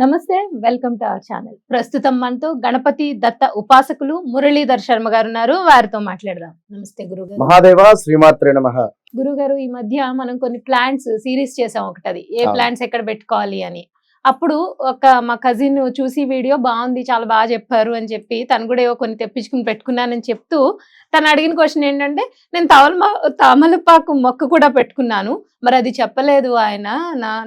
నమస్తే. Welcome to our channel. ప్రస్తుతం మనతో గణపతి దత్త ఉపాసకులు మురళీధర్ శర్మ గారు ఉన్నారు. వారితో మాట్లాడదాం. నమస్తే గురుగారు. మహాదేవ శ్రీమాత్రే నమః. గురుగారు, ఈ మధ్య మనం కొన్ని ప్లాంట్స్ సిరీస్ చేసాం ఒకటది. ఏ ప్లాంట్స్ ఎక్కడ పెట్టుకోవాలి అని. అప్పుడు మా కజిన్ చూసి వీడియో బాగుంది, చాలా బాగా చెప్పారు అని చెప్పి తను కూడా ఏవో కొన్ని తెప్పించుకుని పెట్టుకున్నానని చెప్తూ తను అడిగిన క్వశ్చన్ ఏంటంటే, నేను తమలపాకు మొక్క కూడా పెట్టుకున్నాను, మరి అది చెప్పలేదు ఆయన,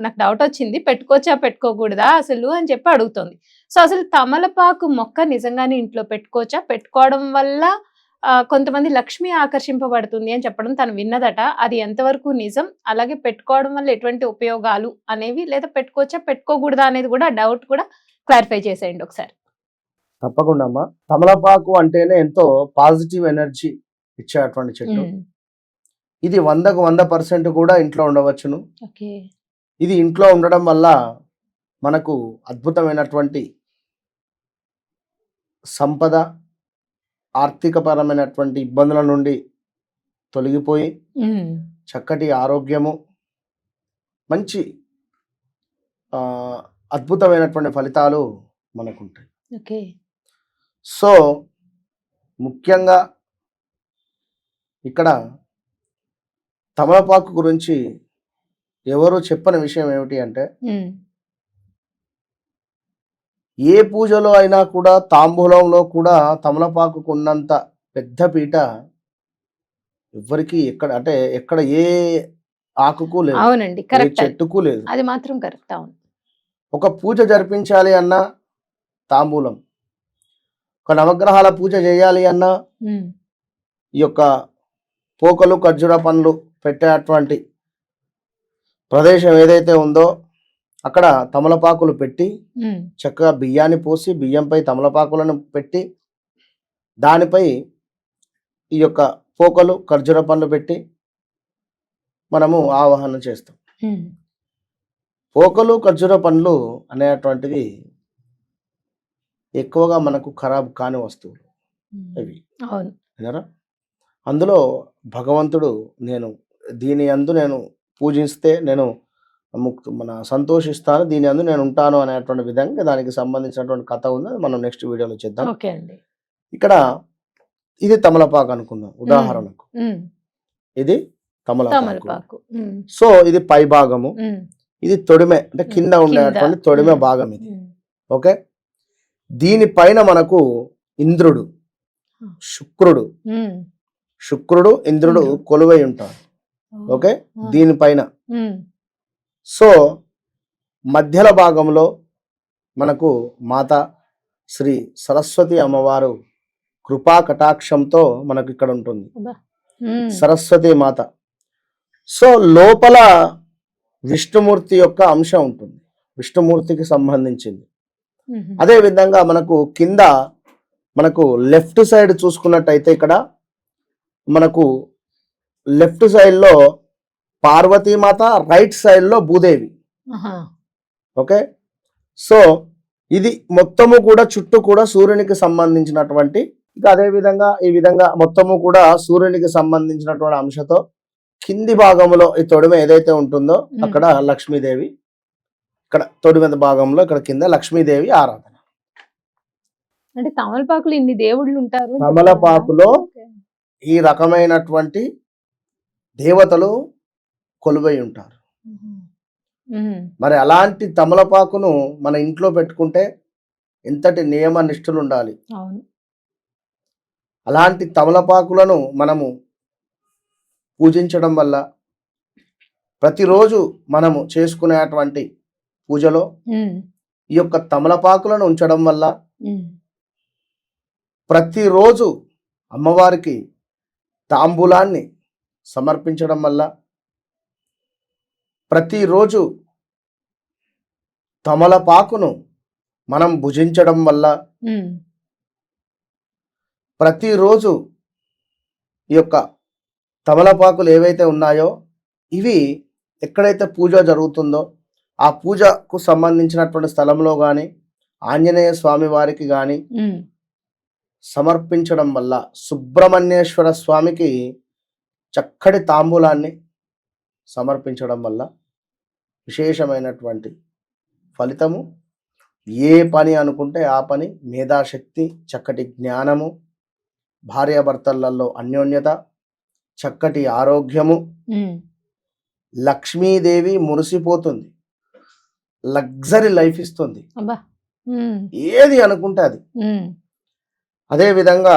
నాకు డౌట్ వచ్చింది, పెట్టుకోవచ్చా పెట్టుకోకూడదా అసలు అని చెప్పి అడుగుతుంది. సో అసలు తమలపాకు మొక్క నిజంగానే ఇంట్లో పెట్టుకోవచ్చా, పెట్టుకోవడం వల్ల కొంతమంది లక్ష్మి ఆకర్షింపబడుతుంది అని చెప్పడం తను విన్నదట. అది ఎంతవరకు నిజం, అలాగే పెట్టుకోవడం వల్ల ఎటువంటి ఉపయోగాలు అనేవి, లేదా పెట్టుకోవచ్చా పెట్టుకోకూడదా అనేది కూడా డౌట్ కూడా క్లారిఫై చేసేయండి ఒకసారి. తప్పకుండా అమ్మా. తమలపాకు అంటేనే ఎంతో పాజిటివ్ ఎనర్జీ ఇచ్చేటువంటి చెట్టు. ఇది 100కు 100% కూడా ఇంట్లో ఉండవచ్చును. ఇది ఇంట్లో ఉండడం వల్ల మనకు అద్భుతమైనటువంటి సంపద, ఆర్థికపరమైనటువంటి ఇబ్బందుల నుండి తొలగిపోయి చక్కటి ఆరోగ్యము, మంచి అద్భుతమైనటువంటి ఫలితాలు మనకుంటాయి. సో ముఖ్యంగా ఇక్కడ తమలపాకు గురించి ఎవరు చెప్పని విషయం ఏమిటి అంటే, ఏ పూజలో అయినా కూడా తాంబూలంలో కూడా తమలపాకుకు ఉన్నంత పెద్ద పీట ఎవరికి ఎక్కడ ఏ ఆకుకు లేదు. అవునండి, ఏ చెట్టుకు లేదు. అది మాత్రం కరెక్ట్. అవును. ఒక పూజ జరిపించాలి అన్నా తాంబూలం, ఒక నవగ్రహాల పూజ చేయాలి అన్నా ఈ యొక్క పోకలు ఖర్జూర పండ్లు పెట్టేటువంటి ప్రదేశం ఏదైతే ఉందో అక్కడ తమలపాకులు పెట్టి చక్కగా బియ్యాన్ని పోసి బియ్యంపై తమలపాకులను పెట్టి దానిపై ఈ యొక్క పోకలు ఖర్జూర పండ్లు పెట్టి మనము ఆవాహన చేస్తాం. పోకలు ఖర్జూర పండ్లు అనేటువంటివి ఎక్కువగా మనకు ఖరాబ్ కాని వస్తువులు ఇవి. అందులో భగవంతుడు దీని యందు నేను పూజిస్తే నేను సంతోషిస్తాను, దీని అందు నేను ఉంటాను అనేటువంటి విధంగా దానికి సంబంధించినటువంటి కథ ఉంది. మనం నెక్స్ట్ వీడియోలో చేద్దాం. ఇక్కడ ఇది తమలపాకు అనుకుందాం ఉదాహరణకు. ఇది తమలపాకు. సో ఇది పై భాగము, ఇది తొడిమె, అంటే కింద ఉండేటువంటి తొడిమె భాగం ఇది. ఓకే. దీనిపైన మనకు ఇంద్రుడు, శుక్రుడు ఇంద్రుడు కొలువై ఉంటారు. ఓకే. దీనిపైన సో మధ్యల భాగంలో మనకు మాత శ్రీ సరస్వతి అమ్మవారు కృపా కటాక్షంతో మనకు ఇక్కడ ఉంటుంది సరస్వతి మాత. సో లోపల విష్ణుమూర్తి యొక్క అంశం ఉంటుంది, విష్ణుమూర్తికి సంబంధించింది. అదే విధంగా మనకు కింద మనకు లెఫ్ట్ సైడ్ చూసుకున్నట్టయితే ఇక్కడ మనకు లెఫ్ట్ సైడ్ లో పార్వతీమాత, రైట్ సైడ్ లో భూదేవి. ఓకే. సో ఇది మొత్తము కూడా చుట్టూ కూడా సూర్యునికి సంబంధించినటువంటి, ఇక అదే విధంగా ఈ విధంగా మొత్తము కూడా సూర్యునికి సంబంధించినటువంటి అంశంతో కింది భాగంలో ఈ తొడిమ ఏదైతే ఉంటుందో అక్కడ లక్ష్మీదేవి, ఇక్కడ తొడిమ భాగంలో ఇక్కడ కింద లక్ష్మీదేవి ఆరాధన. అంటే తమలపాకులు ఇన్ని దేవుళ్ళు ఉంటారు. తమలపాకులో ఈ రకమైనటువంటి దేవతలు కొలువై ఉంటారు. మరి అలాంటి తమలపాకును మన ఇంట్లో పెట్టుకుంటే ఎంతటి నియమ నిష్ఠలు ఉండాలి. అలాంటి తమలపాకులను మనము పూజించడం వల్ల, ప్రతిరోజు మనము చేసుకునేటువంటి పూజలో ఈ యొక్క తమలపాకులను ఉంచడం వల్ల, ప్రతిరోజు అమ్మవారికి తాంబూలాన్ని సమర్పించడం వల్ల, ప్రతిరోజు తమలపాకును మనం భుజించడం వల్ల, ప్రతిరోజు ఈ యొక్క తమలపాకులు ఏవైతే ఉన్నాయో ఇవి ఎక్కడైతే పూజ జరుగుతుందో ఆ పూజకు సంబంధించినటువంటి స్థలంలో కానీ ఆంజనేయ స్వామి వారికి కానీ సమర్పించడం వల్ల, సుబ్రహ్మణ్యేశ్వర స్వామికి చక్కటి తాంబూలాన్ని సమర్పించడం వల్ల విశేషమైనటువంటి ఫలితము ఏ పని అనుకుంటే ఆ పని, మేధాశక్తి, చక్కటి జ్ఞానము, భార్యాభర్తలలో అన్యోన్యత, చక్కటి ఆరోగ్యము, లక్ష్మీదేవి మురిసిపోతుంది, లగ్జరీ లైఫ్ ఇస్తుంది, అబ్బా ఏది అనుకుంటే అది. అదే విధంగా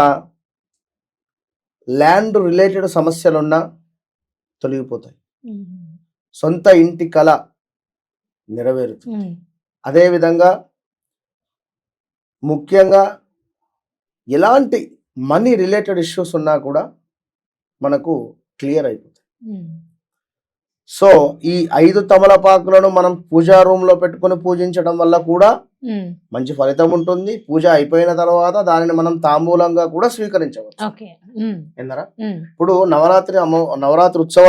ల్యాండ్ రిలేటెడ్ సమస్యలున్నా తొలగిపోతాయి, సొంత ఇంటి కళ నెరవేరుతుంది. అదే విధంగా ముఖ్యంగా ఎలాంటి మనీ రిలేటెడ్ ఇష్యూస్ ఉన్నా కూడా మనకు క్లియర్ అయిపోతాయి. సో ఈ 5 తమలపాకులను మనం పూజా రూమ్ లో పెట్టుకొని పూజించడం వల్ల కూడా మంచి ఫలితం ఉంటుంది. పూజ అయిపోయిన తర్వాత దానిని మనం తాంబూలంగా కూడా స్వీకరించవచ్చు. ఓకే ఏందరా ఇప్పుడు నవరాత్రి ఉత్సవాలు